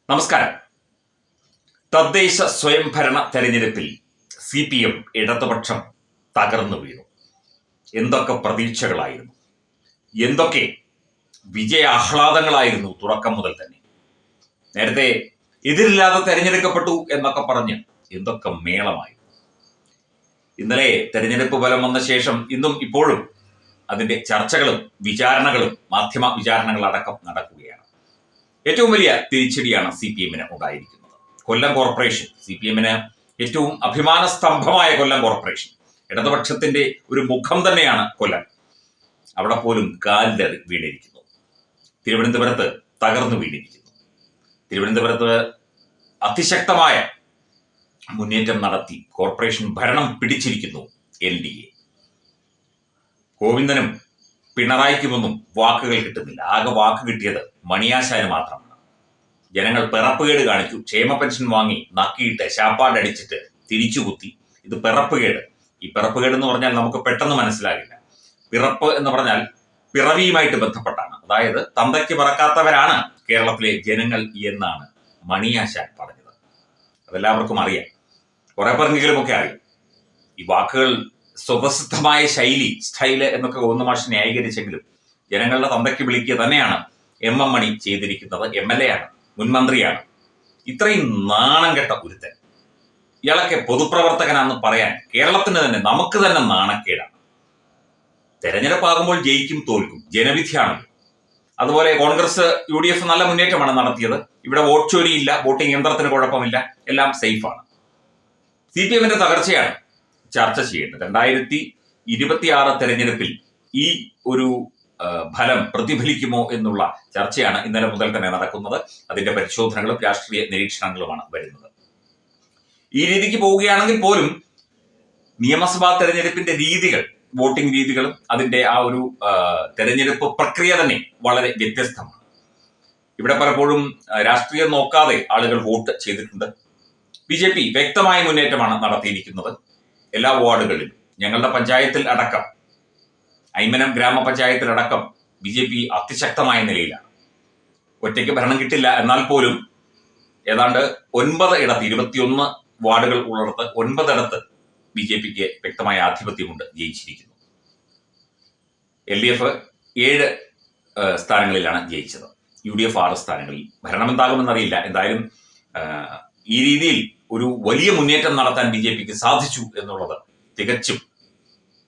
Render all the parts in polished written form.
നമസ്കാരം. തദ്ദേശ സ്വയംഭരണ തെരഞ്ഞെടുപ്പിൽ CPM ഇടതുപക്ഷം തകർന്നു വീണു. എന്തൊക്കെ പ്രതീക്ഷകളായിരുന്നു, എന്തൊക്കെ വിജയാഹ്ലാദങ്ങളായിരുന്നു തുടക്കം മുതൽ തന്നെ. നേരത്തെ എതിരില്ലാതെ തെരഞ്ഞെടുക്കപ്പെട്ടു എന്നൊക്കെ പറഞ്ഞ് എന്തൊക്കെ മേളമായിരുന്നു. ഇന്നലെ തെരഞ്ഞെടുപ്പ് ഫലം വന്ന ശേഷം ഇന്നും ഇപ്പോഴും അതിന്റെ ചർച്ചകളും വിചാരണകളും മാധ്യമ വിചാരണകളടക്കം നടക്കുകയാണ്. ഏറ്റവും വലിയ തിരിച്ചടിയാണ് CPM-ന് ഉണ്ടായിരിക്കുന്നത്. കൊല്ലം കോർപ്പറേഷൻ, CPM-ന് ഏറ്റവും അഭിമാന സ്തംഭമായ കൊല്ലം കോർപ്പറേഷൻ, ഇടതുപക്ഷത്തിന്റെ ഒരു മുഖം തന്നെയാണ് കൊല്ലം. അവിടെ പോലും കാലിടറി വീണിരിക്കുന്നു. തിരുവനന്തപുരത്ത് തകർന്നു വീണിരിക്കുന്നു. തിരുവനന്തപുരത്ത് അതിശക്തമായ മുന്നേറ്റം നടത്തി കോർപ്പറേഷൻ ഭരണം പിടിച്ചിരിക്കുന്നു LDA. ഗോവിന്ദനും പിണറായിക്കുമൊന്നും വാക്കുകൾ കിട്ടുന്നില്ല. ആകെ വാക്ക് കിട്ടിയത് മണിയാശാന് മാത്രമാണ്. ജനങ്ങൾ പിറപ്പുകേട് കാണിച്ചു. ക്ഷേമ പെൻഷൻ വാങ്ങി നക്കിയിട്ട് ശാപ്പാടടിച്ചിട്ട് തിരിച്ചുകുത്തി. ഇത് പിറപ്പുകേട്. ഈ പിറപ്പുകേട് എന്ന് പറഞ്ഞാൽ നമുക്ക് പെട്ടെന്ന് മനസ്സിലാകില്ല. പിറപ്പ് എന്ന് പറഞ്ഞാൽ പിറവിയുമായിട്ട് ബന്ധപ്പെട്ടാണ്. അതായത് തന്തയ്ക്ക് പറക്കാത്തവരാണ് കേരളത്തിലെ ജനങ്ങൾ എന്നാണ് മണിയാശാൻ പറഞ്ഞത്. അതെല്ലാവർക്കും അറിയാം, കുറെ പറഞ്ഞെങ്കിലുമൊക്കെ അറിയാം. ഈ വാക്കുകൾ സ്വതസിദ്ധമായ സ്റ്റൈല് എന്നൊക്കെ ഗോവിന്ദമാഷ് ന്യായീകരിച്ചെങ്കിലും ജനങ്ങളുടെ തന്തയ്ക്ക് വിളിക്കുക തന്നെയാണ് MM മണി ചെയ്തിരിക്കുന്നത്. MLA ആണ്, മുൻമന്ത്രിയാണ്. ഇത്രയും നാണം കെട്ട ഒരുത്തൻ, ഇയാളൊക്കെ പൊതുപ്രവർത്തകനാണെന്ന് പറയാൻ കേരളത്തിന് തന്നെ, നമുക്ക് തന്നെ നാണക്കേടാണ്. തെരഞ്ഞെടുപ്പാകുമ്പോൾ ജയിക്കും തോൽക്കും, ജനവിധിയാണല്ലോ. അതുപോലെ കോൺഗ്രസ് UDF നല്ല മുന്നേറ്റമാണ് നടത്തിയത്. ഇവിടെ വോട്ട് ചോരിയില്ല, വോട്ടിംഗ് യന്ത്രത്തിന് കുഴപ്പമില്ല, എല്ലാം സേഫാണ്. CPM-ന്റെ തകർച്ചയാണ് ചർച്ച ചെയ്യേണ്ടത്. 2026 തെരഞ്ഞെടുപ്പിൽ ഈ ഒരു ഫലം പ്രതിഫലിക്കുമോ എന്നുള്ള ചർച്ചയാണ് ഇന്നലെ മുതൽ തന്നെ നടക്കുന്നത്. അതിന്റെ പരിശോധനകളും രാഷ്ട്രീയ നിരീക്ഷണങ്ങളുമാണ് വരുന്നത്. ഈ രീതിക്ക് പോവുകയാണെങ്കിൽ പോലും നിയമസഭാ തെരഞ്ഞെടുപ്പിന്റെ രീതികൾ, വോട്ടിംഗ് രീതികളും അതിന്റെ ആ ഒരു തെരഞ്ഞെടുപ്പ് പ്രക്രിയ തന്നെ വളരെ വ്യത്യസ്തമാണ്. ഇവിടെ പലപ്പോഴും രാഷ്ട്രീയം നോക്കാതെ ആളുകൾ വോട്ട് ചെയ്തിട്ടുണ്ട്. BJP വ്യക്തമായ മുന്നേറ്റമാണ് നടത്തിയിരിക്കുന്നത്. എല്ലാ വാർഡുകളിലും, ഞങ്ങളുടെ പഞ്ചായത്തിൽ അടക്കം, ഐമനം ഗ്രാമപഞ്ചായത്തിലടക്കം BJP അതിശക്തമായ നിലയിലാണ്. ഒറ്റയ്ക്ക് ഭരണം കിട്ടില്ല, എന്നാൽ പോലും ഏതാണ്ട് 9 ഇടത്ത്, 21 വാർഡുകൾ ഉള്ളിടത്ത് 9 ഇടത്ത് BJPക്ക് വ്യക്തമായ ആധിപത്യമുണ്ട്, ജയിച്ചിരിക്കുന്നു. LDF 7 സ്ഥാനങ്ങളിലാണ് ജയിച്ചത്. UDF 6 സ്ഥാനങ്ങളിൽ. ഭരണം എന്താകുമെന്നറിയില്ല. എന്തായാലും ഈ രീതിയിൽ ഒരു വലിയ മുന്നേറ്റം നടത്താൻ BJPക്ക് സാധിച്ചു എന്നുള്ളത് തികച്ചും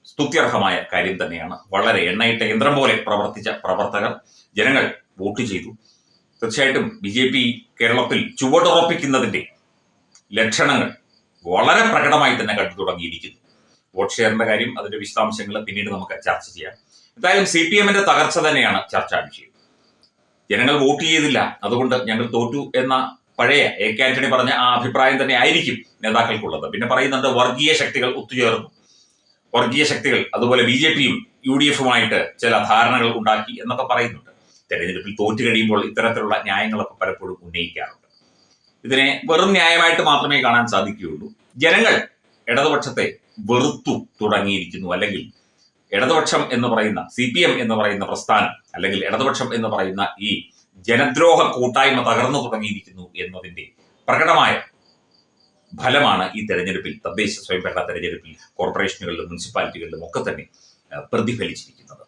സ്തുത്യർഹമായ കാര്യം തന്നെയാണ്. വളരെ എണ്ണയിട്ട യന്ത്രം പോലെ പ്രവർത്തിച്ച പ്രവർത്തകർ, ജനങ്ങൾ വോട്ട് ചെയ്തു. തീർച്ചയായിട്ടും BJP കേരളത്തിൽ ചുവടുറപ്പിക്കുന്നതിന്റെ ലക്ഷണങ്ങൾ വളരെ പ്രകടമായി തന്നെ കണ്ടു തുടങ്ങിയിരിക്കുന്നു. വോട്ട് ഷെയറിന്റെ കാര്യം, അതിന്റെ വിശദാംശങ്ങൾ പിന്നീട് നമുക്ക് ചർച്ച ചെയ്യാം. എന്തായാലും CPM-ന്റെ തകർച്ച തന്നെയാണ് ചർച്ചാ വിഷയം. ജനങ്ങൾ വോട്ട് ചെയ്തില്ല, അതുകൊണ്ട് ഞങ്ങൾ തോറ്റു എന്ന പഴയ AK ആന്റണി പറഞ്ഞ ആ അഭിപ്രായം തന്നെ ആയിരിക്കും നേതാക്കൾക്കുള്ളത്. പിന്നെ പറയുന്നുണ്ട് വർഗീയ ശക്തികൾ ഒത്തുചേർന്നു, വർഗീയ ശക്തികൾ അതുപോലെ BJPയും UDF-ഉമായിട്ട് ചില ധാരണകൾ ഉണ്ടാക്കി എന്നൊക്കെ പറയുന്നുണ്ട്. തെരഞ്ഞെടുപ്പിൽ തോറ്റു കഴിയുമ്പോൾ ഇത്തരത്തിലുള്ള ന്യായങ്ങളൊക്കെ പലപ്പോഴും ഉന്നയിക്കാറുണ്ട്. ഇതിനെ വെറും ന്യായമായിട്ട് മാത്രമേ കാണാൻ സാധിക്കുകയുള്ളൂ. ജനങ്ങൾ ഇടതുപക്ഷത്തെ വെറുത്തു തുടങ്ങിയിരിക്കുന്നു. അല്ലെങ്കിൽ ഇടതുപക്ഷം എന്ന് പറയുന്ന CPM എന്ന് പറയുന്ന പ്രസ്ഥാനം, അല്ലെങ്കിൽ ഇടതുപക്ഷം എന്ന് പറയുന്ന ഈ ജനദ്രോഹ കൂട്ടായ്മ തകർന്നു തുടങ്ങിയിരിക്കുന്നു എന്നതിന്റെ പ്രകടമായ ഫലമാണ് ഈ തെരഞ്ഞെടുപ്പിൽ, തദ്ദേശ സ്വയംഭരണ തെരഞ്ഞെടുപ്പിൽ കോർപ്പറേഷനുകളിലും മുനിസിപ്പാലിറ്റികളിലും ഒക്കെ തന്നെ പ്രതിഫലിച്ചിരിക്കുന്നത്.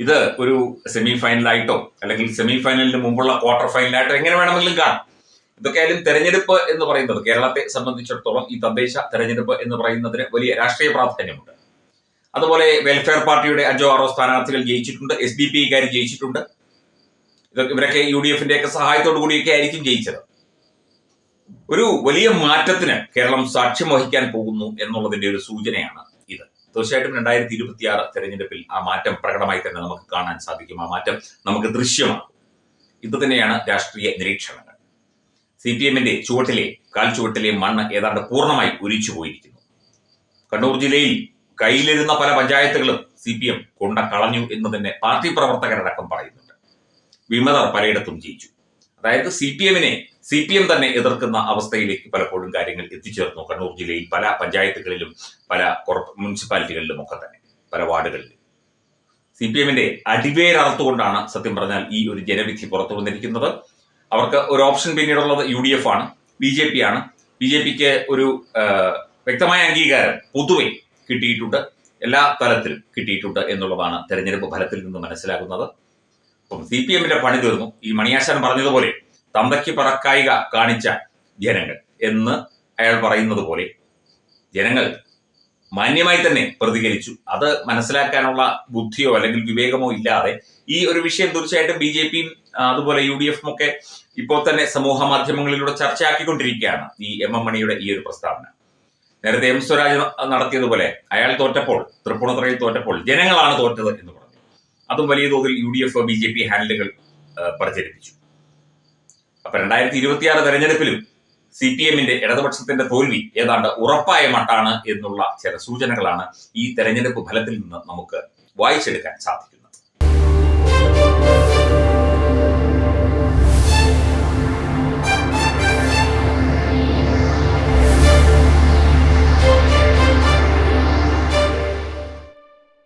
ഇത് ഒരു സെമി ഫൈനലായിട്ടോ അല്ലെങ്കിൽ സെമി ഫൈനലിന് മുമ്പുള്ള ക്വാർട്ടർ ഫൈനലായിട്ടോ എങ്ങനെ വേണമെങ്കിലും കാണാം. ഇതൊക്കെയായാലും തെരഞ്ഞെടുപ്പ് എന്ന് പറയുന്നത് കേരളത്തെ സംബന്ധിച്ചിടത്തോളം, ഈ തദ്ദേശ തെരഞ്ഞെടുപ്പ് എന്ന് പറയുന്നതിന് വലിയ രാഷ്ട്രീയ പ്രാധാന്യമുണ്ട്. അതുപോലെ വെൽഫെയർ പാർട്ടിയുടെ 5-6 സ്ഥാനാർത്ഥികൾ ജയിച്ചിട്ടുണ്ട്. SDPക്കാർ ജയിച്ചിട്ടുണ്ട്. ഇവരൊക്കെ UDF-ന്റെ ഒക്കെ സഹായത്തോടു കൂടിയൊക്കെ ആയിരിക്കും ജയിച്ചത്. ഒരു വലിയ മാറ്റത്തിന് കേരളം സാക്ഷ്യം വഹിക്കാൻ പോകുന്നു എന്നുള്ളതിന്റെ ഒരു സൂചനയാണ് ഇത്. തീർച്ചയായിട്ടും 2026 തെരഞ്ഞെടുപ്പിൽ ആ മാറ്റം പ്രകടമായി തന്നെ നമുക്ക് കാണാൻ സാധിക്കും. ആ മാറ്റം നമുക്ക് ദൃശ്യമാകും. ഇത് തന്നെയാണ് രാഷ്ട്രീയ നിരീക്ഷണങ്ങൾ. CPM-ന്റെ കാൽ ചുവട്ടിലെ മണ്ണ് ഏതാണ്ട് പൂർണ്ണമായി ഒലിച്ചു പോയിരിക്കുന്നു. കണ്ണൂർ ജില്ലയിൽ കയ്യിലിരുന്ന പല പഞ്ചായത്തുകളും CPM കൊണ്ട കളഞ്ഞു എന്ന് തന്നെ പാർട്ടി പ്രവർത്തകരടക്കം പറയുന്നുണ്ട്. വിമതർ പലയിടത്തും ജയിച്ചു. അതായത് CPM തന്നെ എതിർക്കുന്ന അവസ്ഥയിലേക്ക് പലപ്പോഴും കാര്യങ്ങൾ എത്തിച്ചേർന്നു. കണ്ണൂർ ജില്ലയിൽ പല പഞ്ചായത്തുകളിലും, പല മുനിസിപ്പാലിറ്റികളിലും ഒക്കെ തന്നെ, പല വാർഡുകളിലും CPM-ന്റെ അടിവേരറുത്തുകൊണ്ടാണ് സത്യം പറഞ്ഞാൽ ഈ ഒരു ജനവിധി പുറത്തു വന്നിരിക്കുന്നത്. അവർക്ക് ഒരു ഓപ്ഷൻ പിന്നീടുള്ളത് UDF ആണ്, BJP ആണ്. BJPക്ക് ഒരു വ്യക്തമായ അംഗീകാരം പൊതുവെ കിട്ടിയിട്ടുണ്ട്, എല്ലാ തലത്തിലും കിട്ടിയിട്ടുണ്ട് എന്നുള്ളതാണ് തെരഞ്ഞെടുപ്പ് ഫലത്തിൽ നിന്ന് മനസ്സിലാകുന്നത്. അപ്പം CPM-ന്റെ പണി തീർന്നു. ഈ മണിയാശാൻ പറഞ്ഞതുപോലെ തന്തയ്ക്ക് പറക്കായിക കാണിച്ച ജനങ്ങൾ എന്ന് അയാൾ പറയുന്നത് പോലെ ജനങ്ങൾ മാന്യമായി തന്നെ പ്രതികരിച്ചു. അത് മനസ്സിലാക്കാനുള്ള ബുദ്ധിയോ അല്ലെങ്കിൽ വിവേകമോ ഇല്ലാതെ ഈ ഒരു വിഷയം തീർച്ചയായിട്ടും BJP-യും അതുപോലെ UDF-ഉം ഒക്കെ ഇപ്പോൾ തന്നെ സമൂഹ മാധ്യമങ്ങളിലൂടെ ചർച്ചയാക്കിക്കൊണ്ടിരിക്കുകയാണ് ഈ MM മണിയുടെ ഈ ഒരു പ്രസ്താവന. നേരത്തെ M സ്വരാജ് നടത്തിയതുപോലെ അയാൾ തോറ്റപ്പോൾ, തൃപ്പൂണിത്തുറയിൽ തോറ്റപ്പോൾ ജനങ്ങളാണ് തോറ്റത് എന്ന് പറഞ്ഞു. അതും വലിയ തോതിൽ UDF BJP ഹാൻഡിലുകൾ പ്രചരിപ്പിച്ചു. അപ്പൊ 2026 തെരഞ്ഞെടുപ്പിലും CPM-ന്റെ ഇടതുപക്ഷത്തിന്റെ തോൽവി ഏതാണ്ട് ഉറപ്പായ മട്ടാണ് എന്നുള്ള ചില സൂചനകളാണ് ഈ തെരഞ്ഞെടുപ്പ് ഫലത്തിൽ നിന്ന് നമുക്ക് വായിച്ചെടുക്കാൻ സാധിക്കുന്നത്.